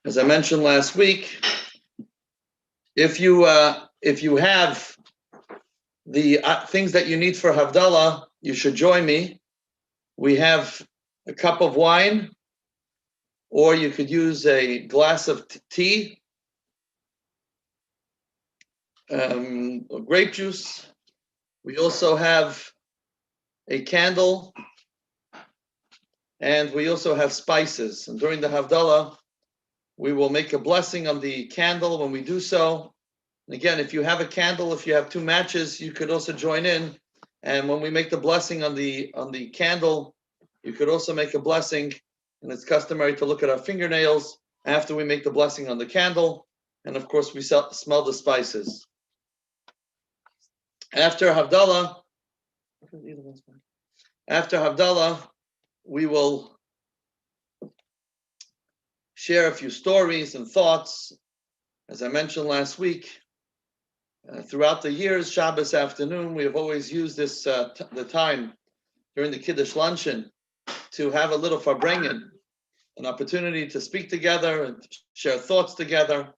As I mentioned last week, if you have the things that you need for Havdalah, you should join me. We have a cup of wine, or you could use a glass of tea, or grape juice. We also have a candle, and we also have spices. And during the Havdalah, we will make a blessing on the candle when we do so. And again, if you have a candle, if you have 2 matches, you could also join in. And when we make the blessing on the candle, you could also make a blessing. And it's customary to look at our fingernails after we make the blessing on the candle. And of course, we smell the spices. After Havdalah, we will share a few stories and thoughts. As I mentioned last week, throughout the years, Shabbos afternoon, we have always used this the time during the Kiddush luncheon to have a little farbrengen, an opportunity to speak together and share thoughts together.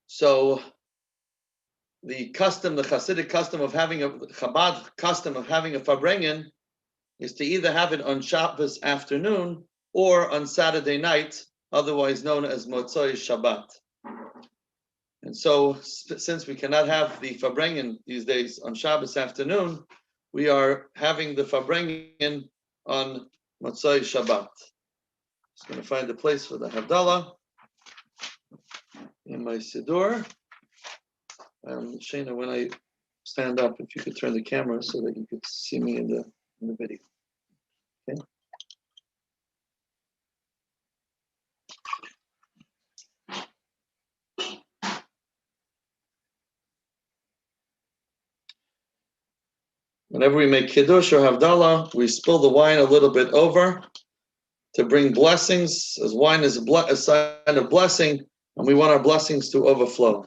So the Hasidic custom of having a Chabad custom of having a farbrengen is to either have it on Shabbos afternoon or on Saturday night, otherwise known as Motzoi Shabbat. And so, since we cannot have the farbrengen these days on Shabbos afternoon, we are having the farbrengen on Motzoi Shabbat. Just going to find a place for the Havdalah in my Siddur. Shana, when I stand up, if you could turn the camera so that you could see me in the video. Okay. Whenever we make Kiddush or Havdalah, we spill the wine a little bit over to bring blessings, as wine is a sign of blessing, and we want our blessings to overflow.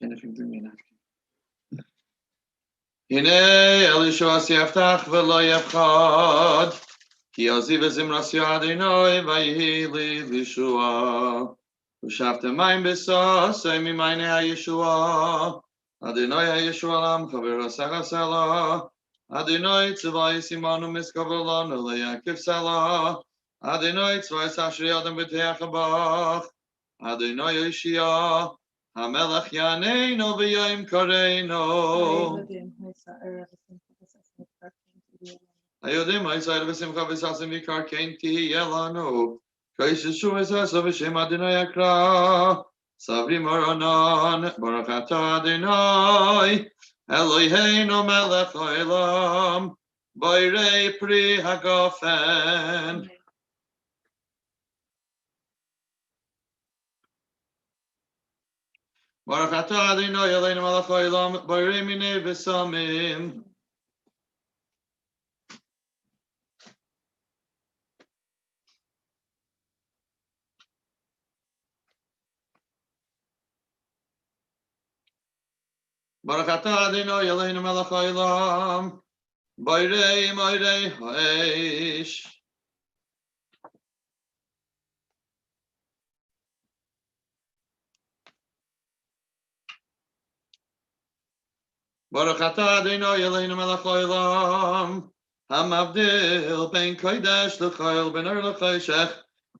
If you bring me an Hine Elishua Siaftach v'lo yefchad Ki oziv ezimras Yadinoi v'yihi li lishua U'shavtem mayim b'sosei mimayne ha'yeshua Adonai ha'yeshua lam chaver ha'sach ha'sela Adonai tzivay simanu miskavolanu le'yakiv sela Adonai tzivay sashri adam b'teach habach Adonai Yeshua Hamelach Yaneinu v'yayim kareinu Hayodim ha'yisrael v'simcha v'sasim v'kar kein tiyelanu K'yishishu v'sasa v'shem Adonai yakra Savri maranan Baruch atah Adonai Eloheinu melech ha'olam Bairei pri hagafen Baruch atah Adonai Eloheinu melech ha'olam Bairei minei v'samim Baruch atah Adonai Eloheinu melech ha'olam Bairei moirei ha'esh Baruch atah Adonai Eloheinu melech ha'olam Hamavdil ben kodesh l'chayil ben ur l'chayshech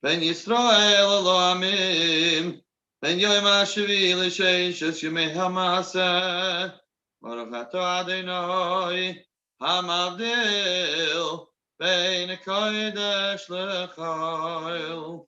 ben Yisrael lo amim ben yoyim ha'shvi l'sheishes yemei ha'maseh Baruch atah Adonai Hamavdil ben kodesh l'chayil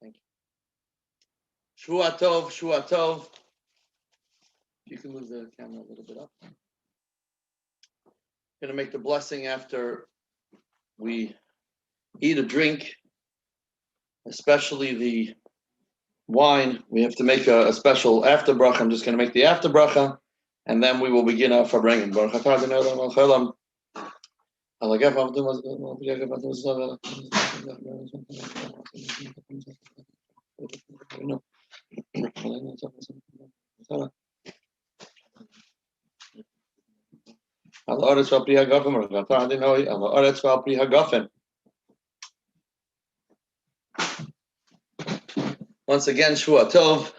Thank you. Shvua Tov, Shvua Tov. You can move the camera a little bit up. Going to make the blessing after we eat a drink, especially the wine. We have to make a special after bracha. I'm just going to make the after bracha, and then we will begin our farbrengen. Baruch atah Adonai Olam haolam. Once again, Shvua Tov.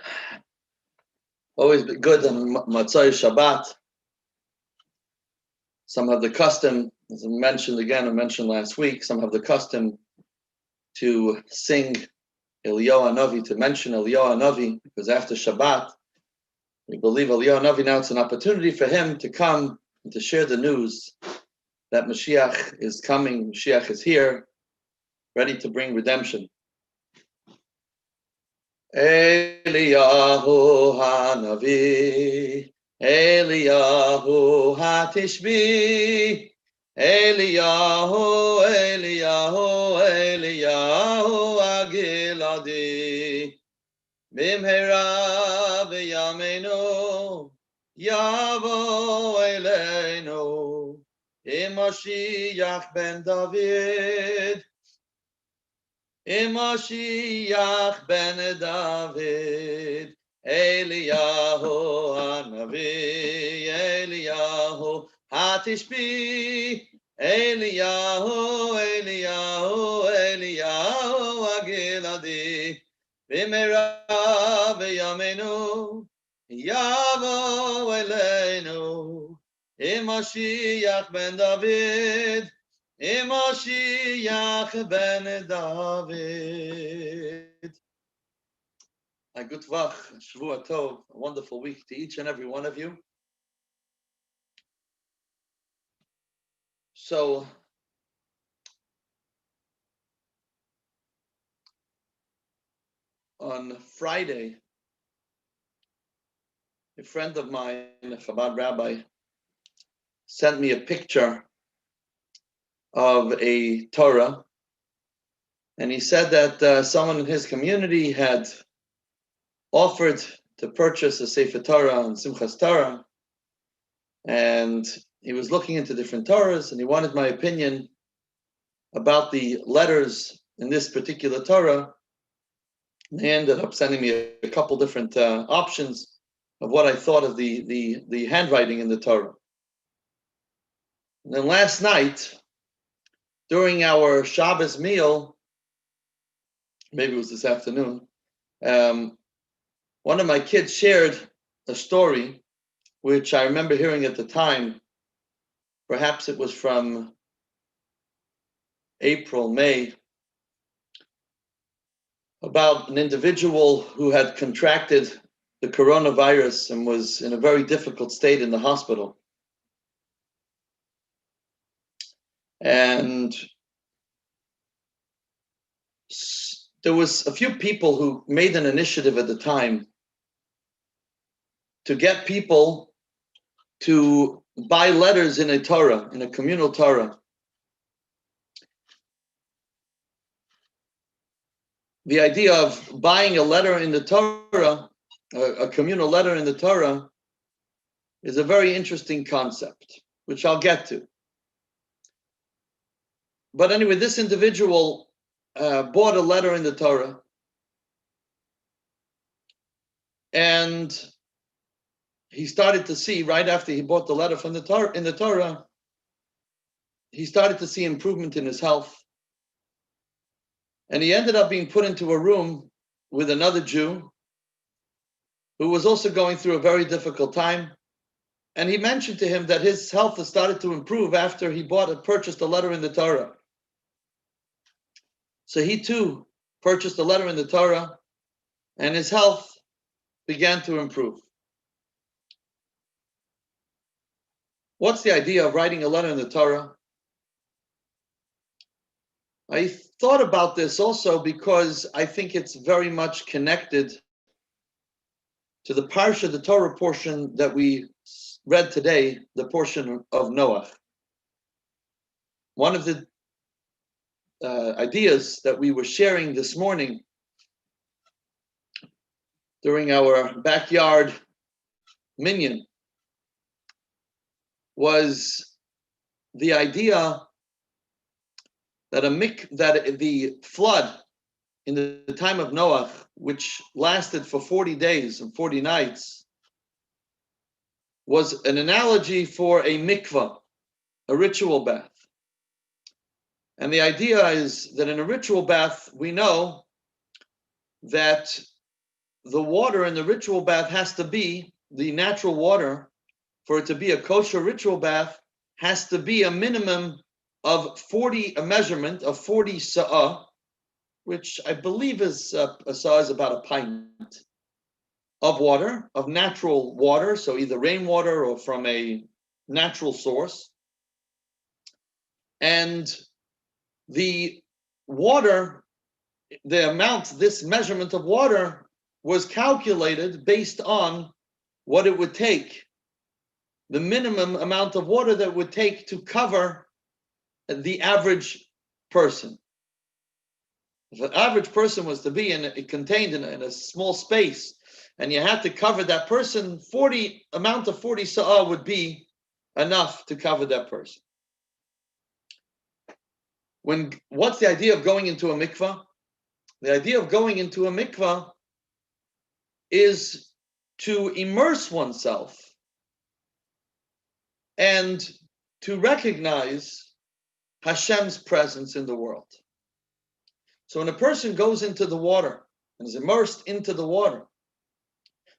Always be good on Matzai Shabbat. Some have the custom, as I mentioned last week, some have the custom to sing Eliyahu Hanavi, to mention Eliyahu Hanavi, because after Shabbat, we believe Eliyahu Hanavi, now it's an opportunity for him to come and to share the news that Mashiach is coming, Mashiach is here, ready to bring redemption. Eliyahu Hanavi, Eliyahu Hatishbi, Eliyahu, Eliyahu, Eliyahu Agiladi, Bimhera v'yameinu, Yavo Eleinu, Mashiach ben David, Mashiach ben David, Eliyahu Hanavi, Eliyahu Hatishbi, Eliyahu, Eliyahu, Eliyahu Agiladi, Bimera v'yameinu, Yavo Eleinu, Mashiach ben David, Mashiach ben David. A good vach, Shvua Tov, a wonderful week to each and every one of you. So, on Friday, a friend of mine, a Chabad rabbi, sent me a picture of a Torah, and he said that someone in his community had offered to purchase a Sefer Torah on Simchas Torah, and he was looking into different Torahs, and he wanted my opinion about the letters in this particular Torah. And he ended up sending me a couple different options of what I thought of the handwriting in the Torah. And then last night, during our Shabbos meal, maybe it was this afternoon, one of my kids shared a story, which I remember hearing at the time. Perhaps it was from April, May, about an individual who had contracted the coronavirus and was in a very difficult state in the hospital. And there was a few people who made an initiative at the time to get people to buy letters in a Torah, in a communal Torah. The idea of buying a letter in the Torah, a communal letter in the Torah, is a very interesting concept, which I'll get to. But anyway, this individual bought a letter in the Torah, and he started to see, right after he bought the letter from the Torah, in the Torah, he started to see improvement in his health. And he ended up being put into a room with another Jew who was also going through a very difficult time. And he mentioned to him that his health has started to improve after he purchased a letter in the Torah. So he too purchased a letter in the Torah, and his health began to improve. What's the idea of writing a letter in the Torah? I thought about this also because I think it's very much connected to the Parsha, the Torah portion that we read today, the portion of Noah. One of the ideas that we were sharing this morning during our backyard minyan was the idea that the flood in the time of Noah, which lasted for 40 days and 40 nights, was an analogy for a mikvah, a ritual bath. And the idea is that in a ritual bath, we know that the water in the ritual bath has to be the natural water. For it to be a kosher ritual bath, has to be a minimum of a measurement of 40 sa'ah, which I believe is a sa'ah is about a pint of water, of natural water, so either rainwater or from a natural source. And the water, this measurement of water was calculated based on what it would take, the minimum amount of water that it would take to cover the average person. If an average person was to be contained in a small space, and you had to cover that person, 40 sa'ah would be enough to cover that person. What's the idea of going into a mikvah? The idea of going into a mikvah is to immerse oneself and to recognize Hashem's presence in the world. So when a person goes into the water and is immersed into the water,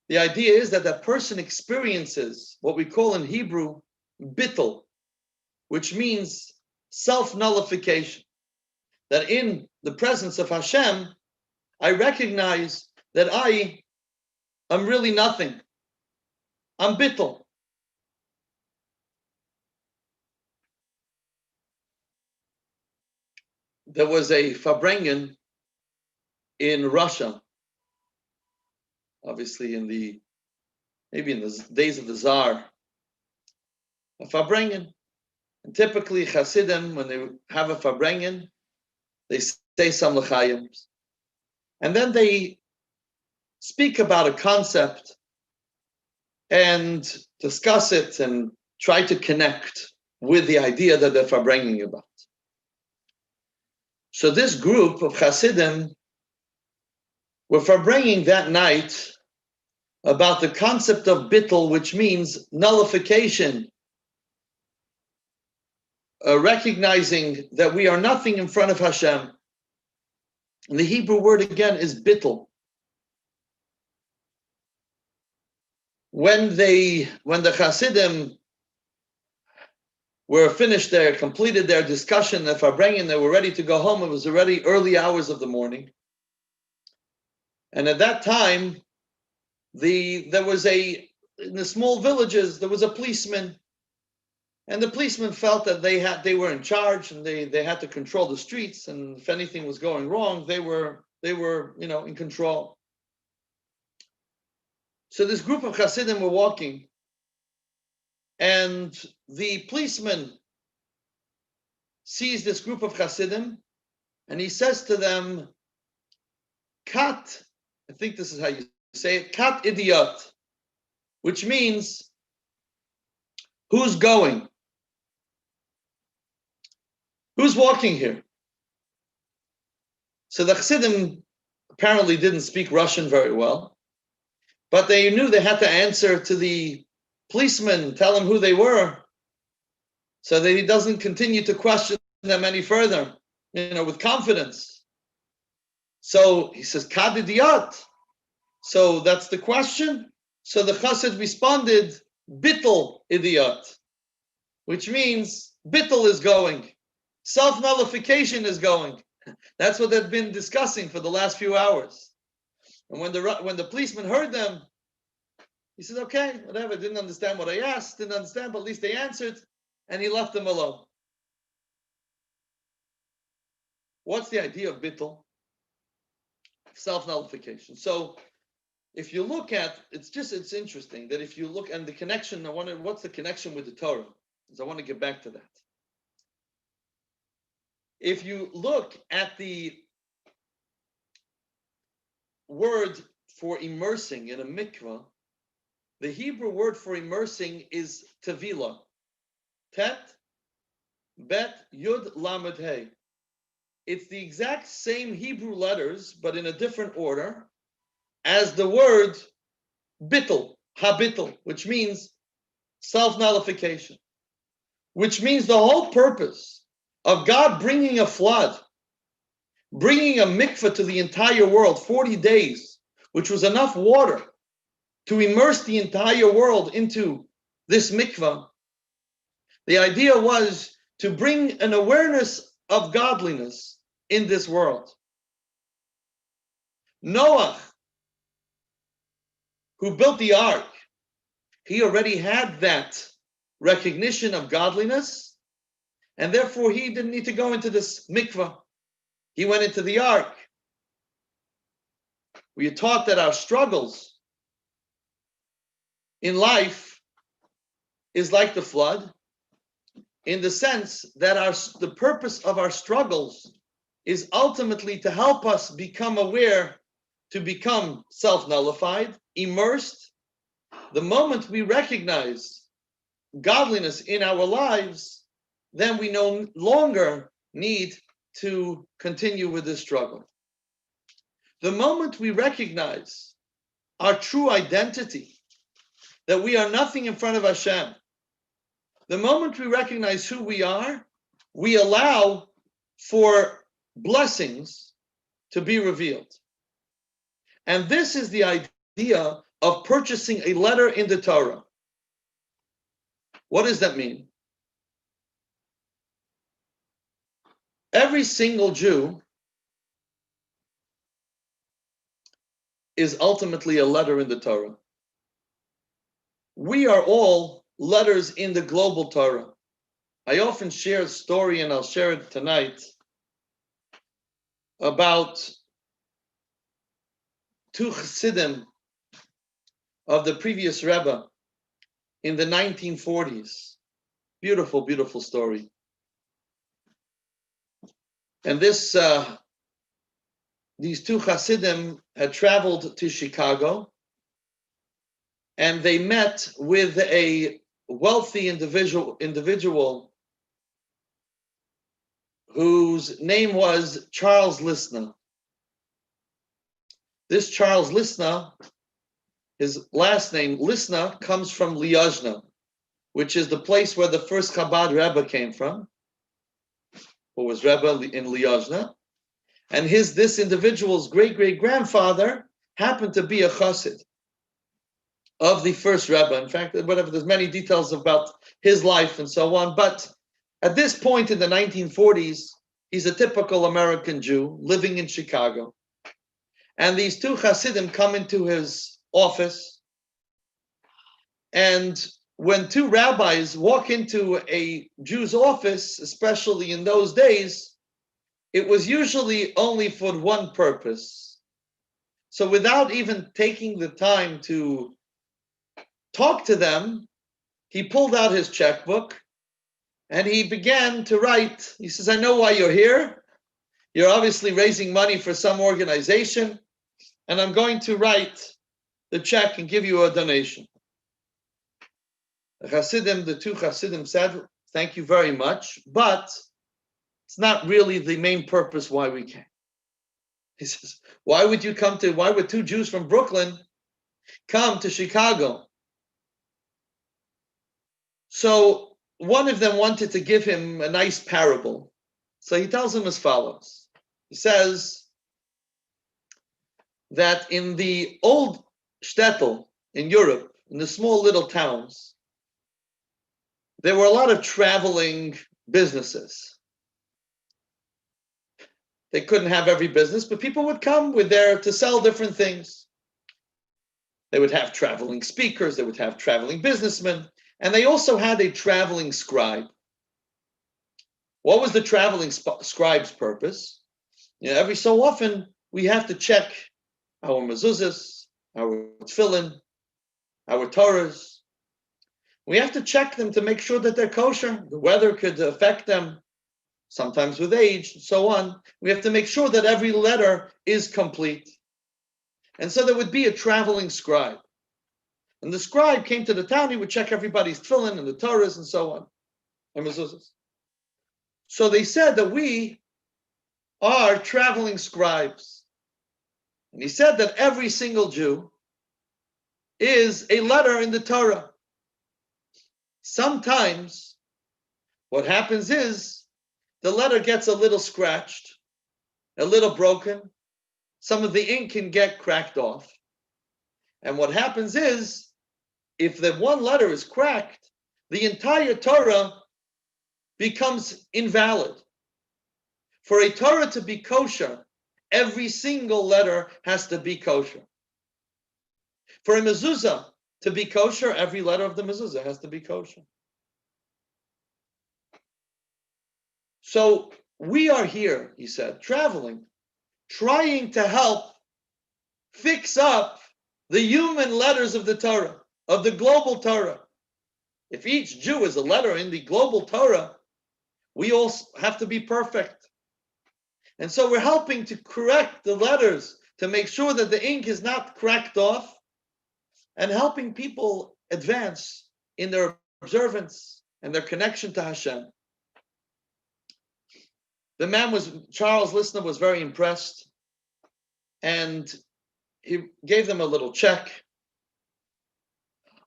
the idea is that that person experiences what we call in Hebrew bittul, which means self-nullification. That in the presence of Hashem, I recognize that I am really nothing. I'm bittul. There was a Farbrengen in Russia, obviously maybe in the days of the Tsar, a Farbrengen. And typically Hasidim, when they have a Farbrengen, they say some l'chaim. And then they speak about a concept and discuss it and try to connect with the idea that they're Farbrengen about. So this group of Hasidim were Farbrengen that night about the concept of bittul, which means nullification, recognizing that we are nothing in front of Hashem. And the Hebrew word again is bittul. When the Hasidim completed their discussion at Farbrengen, they were ready to go home. It was already early hours of the morning. And at that time, in the small villages, there was a policeman. And the policeman felt that they were in charge and they had to control the streets. And if anything was going wrong, they were in control. So this group of Hasidim were walking, and the policeman sees this group of Hasidim, and he says to them, "Kat," I think this is how you say it, "Kat idiot," which means, who's going? Who's walking here? So the Hasidim apparently didn't speak Russian very well, but they knew they had to answer to the policeman, tell him who they were, so that he doesn't continue to question them any further, with confidence. So he says, "Kad idiot." So that's the question. So the Chassid responded, "Bittul idiot," which means bittul is going, self-nullification is going. That's what they've been discussing for the last few hours. And when the policeman heard them, he said, "Okay, whatever, didn't understand what I asked, didn't understand, but at least they answered," and he left them alone. What's the idea of bittul? Self-nullification. So if you look at, it's interesting that if you look, and the connection, I wonder what's the connection with the Torah? Because I want to get back to that. If you look at the word for immersing in a mikvah, the Hebrew word for immersing is tevila. Tet, bet, yud, lamed, hey. It's the exact same Hebrew letters, but in a different order, as the word bittul, habittul, which means self-nullification, which means the whole purpose of God bringing a flood, bringing a mikveh to the entire world, 40 days, which was enough water to immerse the entire world into this mikveh. The idea was to bring an awareness of godliness in this world. Noah, who built the ark, he already had that recognition of godliness, and therefore he didn't need to go into this mikveh. He went into the ark. We are taught that our struggles in life is like the flood, in the sense that the purpose of our struggles is ultimately to help us become aware, to become self-nullified, immersed. The moment we recognize godliness in our lives, then we no longer need to continue with this struggle. The moment we recognize our true identity, that we are nothing in front of Hashem, the moment we recognize who we are, we allow for blessings to be revealed. And this is the idea of purchasing a letter in the Torah. What does that mean? Every single Jew is ultimately a letter in the Torah. We are all letters in the global Torah. I often share a story, and I'll share it tonight, about two Chassidim of the previous Rebbe in the 1940s. Beautiful, beautiful story. And these two Chassidim had traveled to Chicago, and they met with a wealthy individual whose name was Charles Listner. This Charles Listner, his last name, Listner, comes from Liozna, which is the place where the first Chabad Rebbe came from, who was Rebbe in Liozna. And this individual's great-great-grandfather happened to be a chassid of the first Rebbe. In fact, whatever, there's many details about his life and so on. But at this point in the 1940s, he's a typical American Jew living in Chicago. And these two Hasidim come into his office. And when two rabbis walk into a Jew's office, especially in those days, it was usually only for one purpose. So without even taking the time to talk to them, he pulled out his checkbook and he began to write. He says, I know why you're here. You're obviously raising money for some organization, and I'm going to write the check and give you a donation. The two Hasidim said, thank you very much, but it's not really the main purpose why we came. He says, why would two Jews from Brooklyn come to Chicago? So one of them wanted to give him a nice parable. So he tells him as follows. He says that in the old shtetl in Europe, in the small little towns, there were a lot of traveling businesses. They couldn't have every business, but people would come with there to sell different things. They would have traveling speakers, they would have traveling businessmen, and they also had a traveling scribe. What was the traveling scribe's purpose? Every so often we have to check our mezuzahs, our tefillin, our Torahs. We have to check them to make sure that they're kosher. The weather could affect them, sometimes with age, and so on. We have to make sure that every letter is complete. And so there would be a traveling scribe. And the scribe came to the town, he would check everybody's tefillin and the Torahs and so on, and mezuzahs. So they said that we are traveling scribes. And he said that every single Jew is a letter in the Torah. Sometimes what happens is the letter gets a little scratched, a little broken. Some of the ink can get cracked off. And what happens is, if the one letter is cracked, the entire Torah becomes invalid. For a Torah to be kosher, every single letter has to be kosher. For a mezuzah to be kosher, every letter of the mezuzah has to be kosher. So we are here, he said, traveling, trying to help fix up the human letters of the Torah, of the global Torah. If each Jew is a letter in the global Torah, we all have to be perfect. And so we're helping to correct the letters to make sure that the ink is not cracked off, and helping people advance in their observance and their connection to Hashem. The man Charles Listener was very impressed, and he gave them a little check.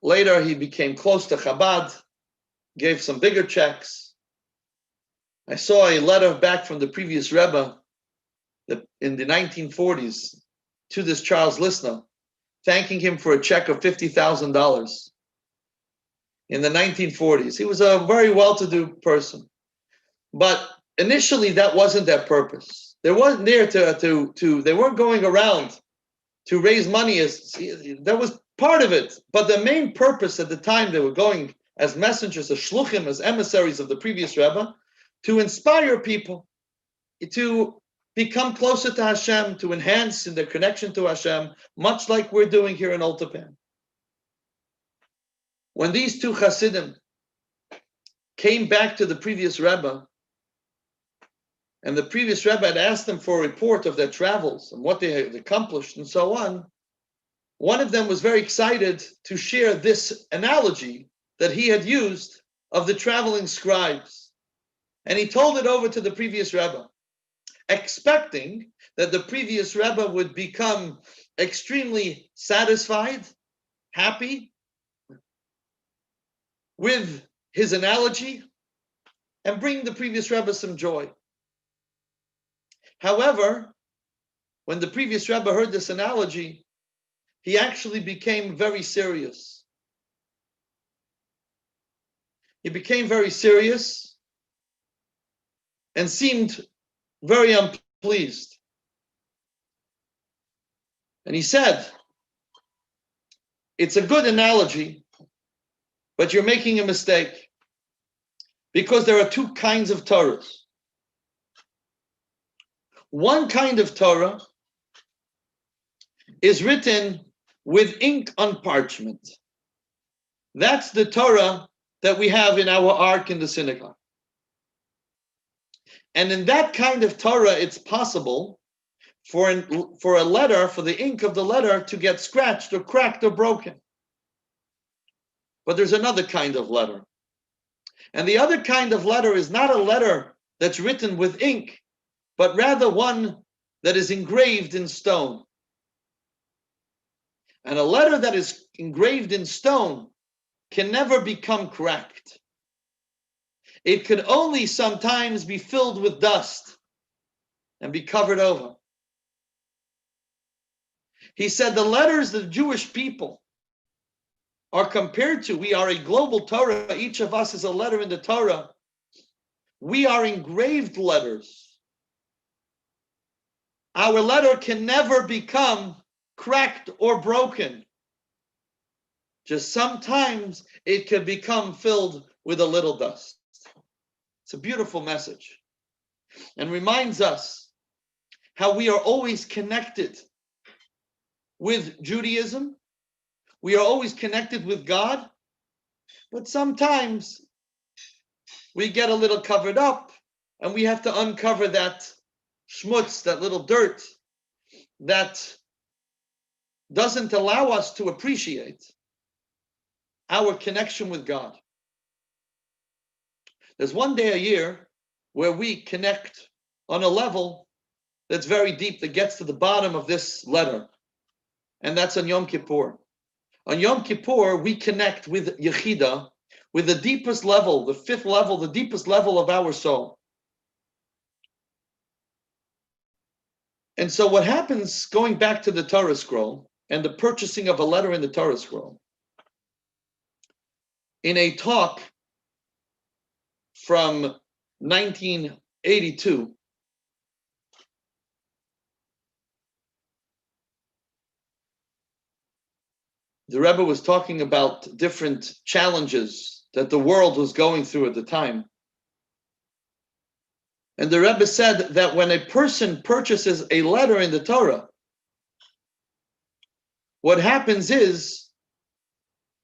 Later, he became close to Chabad, gave some bigger checks. I saw a letter back from the previous Rebbe in the 1940s to this Charles Listener, thanking him for a check of $50,000 in the 1940s. He was a very well-to-do person. But initially, that wasn't their purpose. They weren't there they weren't going around to raise money. That was part of it. But the main purpose at the time, they were going as messengers, as shluchim, as emissaries of the previous Rebbe, to inspire people to become closer to Hashem, to enhance in their connection to Hashem, much like we're doing here in Old Japan. When these two Hasidim came back to the previous Rebbe, and the previous Rebbe had asked them for a report of their travels and what they had accomplished and so on, one of them was very excited to share this analogy that he had used of the traveling scribes. And he told it over to the previous Rebbe, expecting that the previous Rebbe would become extremely satisfied, happy with his analogy, and bring the previous Rebbe some joy. However, when the previous Rebbe heard this analogy, he actually became very serious. He became very serious and seemed very unpleased. And he said, it's a good analogy, but you're making a mistake, because there are two kinds of Torahs. One kind of Torah is written with ink on parchment. That's the Torah that we have in our ark in the synagogue. And in that kind of Torah, it's possible for a letter, for the ink of the letter to get scratched or cracked or broken. But there's another kind of letter. And the other kind of letter is not a letter that's written with ink, but rather one that is engraved in stone. And a letter that is engraved in stone can never become cracked. It could only sometimes be filled with dust and be covered over. He said the letters of the Jewish people are compared to, we are a global Torah, each of us is a letter in the Torah. We are engraved letters. Our letter can never become cracked or broken. Just sometimes it can become filled with a little dust. It's a beautiful message and reminds us how we are always connected with Judaism. We are always connected with God, but sometimes we get a little covered up and we have to uncover that schmutz, that little dirt that doesn't allow us to appreciate our connection with God. There's one day a year where we connect on a level that's very deep, that gets to the bottom of this letter, and that's on Yom Kippur. On Yom Kippur, we connect with Yechida, with the deepest level, the fifth level, the deepest level of our soul. And so what happens, going back to the Torah scroll and the purchasing of a letter in the Torah scroll, in a talk from 1982, the Rebbe was talking about different challenges that the world was going through at the time. And the Rebbe said that when a person purchases a letter in the Torah, what happens is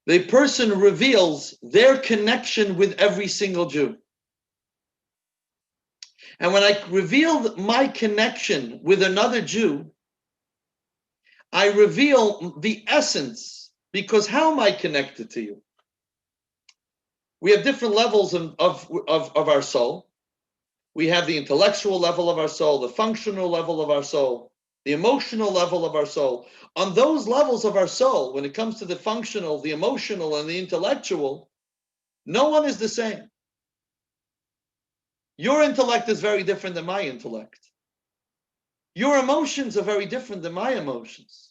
the person reveals their connection with every single Jew. And when I reveal my connection with another Jew, I reveal the essence, because how am I connected to you? We have different levels of our soul. We have the intellectual level of our soul, the functional level of our soul, the emotional level of our soul. On those levels of our soul, when it comes to the functional, the emotional, and the intellectual, no one is the same. Your intellect is very different than my intellect. Your emotions are very different than my emotions.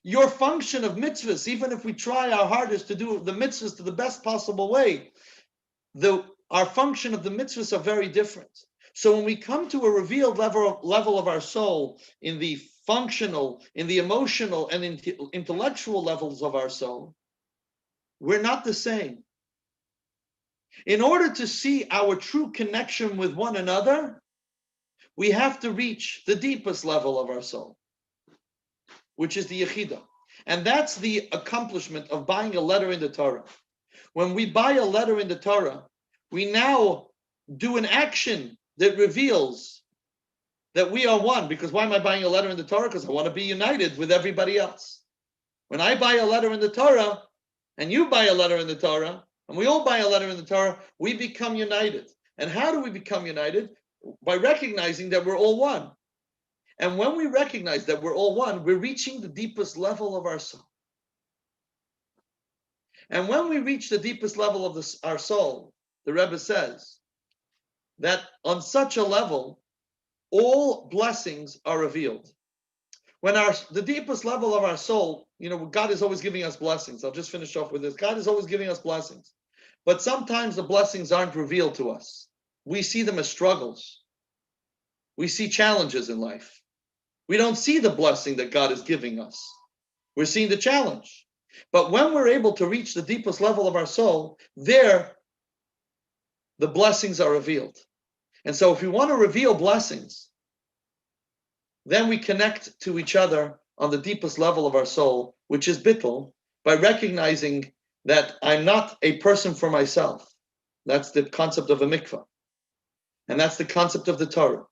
Your function of mitzvahs, even if we try our hardest to do the mitzvahs to the best possible way, our function of the mitzvahs are very different. So when we come to a revealed level of our soul, in the functional, in the emotional, and intellectual levels of our soul, we're not the same. In order to see our true connection with one another, we have to reach the deepest level of our soul, which is the Yechida. And that's the accomplishment of buying a letter in the Torah. When we buy a letter in the Torah, we now do an action that reveals that we are one. Because why am I buying a letter in the Torah? Because I want to be united with everybody else. When I buy a letter in the Torah, and you buy a letter in the Torah, and we all buy a letter in the Torah, we become united. And how do we become united? By recognizing that we're all one. And when we recognize that we're all one, we're reaching the deepest level of our soul. And when we reach the deepest level of our soul, the Rebbe says that on such a level, all blessings are revealed. When the deepest level of our soul, God is always giving us blessings. I'll just finish off with this. God is always giving us blessings. But sometimes the blessings aren't revealed to us. We see them as struggles. We see challenges in life. We don't see the blessing that God is giving us. We're seeing the challenge. But when we're able to reach the deepest level of our soul, there, the blessings are revealed. And so if we want to reveal blessings, then we connect to each other on the deepest level of our soul, which is bittul, by recognizing that I'm not a person for myself. That's the concept of a mikvah. And that's the concept of the Torah.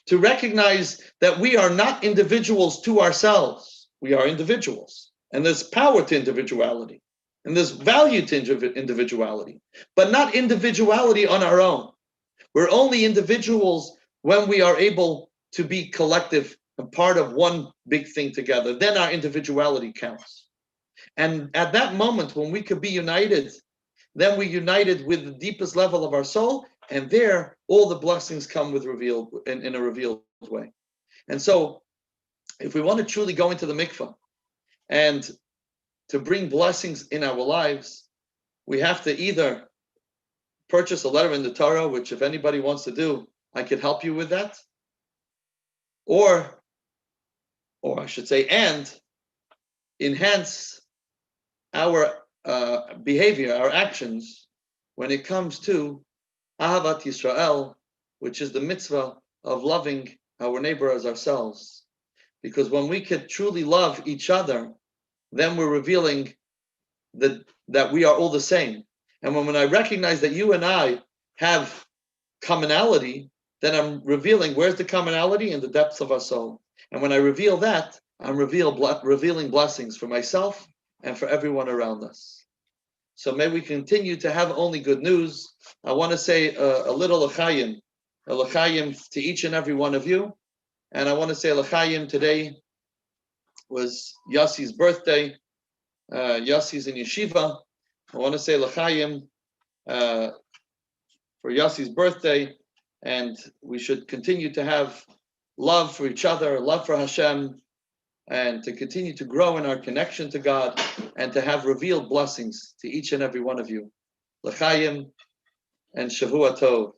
To recognize that we are not individuals to ourselves. We are individuals. And there's power to individuality. And there's value to individuality. But not individuality on our own. We're only individuals when we are able to be collective and part of one big thing together. Then our individuality counts. And at that moment, when we could be united, then we're united with the deepest level of our soul, and there all the blessings come with revealed in a revealed way. And so if we want to truly go into the mikvah and to bring blessings in our lives, we have to either purchase a letter in the Torah, which if anybody wants to do, I could help you with that. Or I should say, and enhance our behavior, our actions, when it comes to Ahavat Yisrael, which is the mitzvah of loving our neighbor as ourselves. Because when we could truly love each other, then we're revealing that we are all the same. And when I recognize that you and I have commonality, then I'm revealing where's the commonality in the depths of our soul. And when I reveal that, I'm revealing blessings for myself and for everyone around us. So may we continue to have only good news. I want to say a little l'chaim to each and every one of you. And I want to say l'chaim today was Yassi's birthday. Yassi's in yeshiva. I want to say l'chaim for Yassi's birthday, and we should continue to have love for each other, love for Hashem, and to continue to grow in our connection to God, and to have revealed blessings to each and every one of you. L'chaim and Shavua Tov.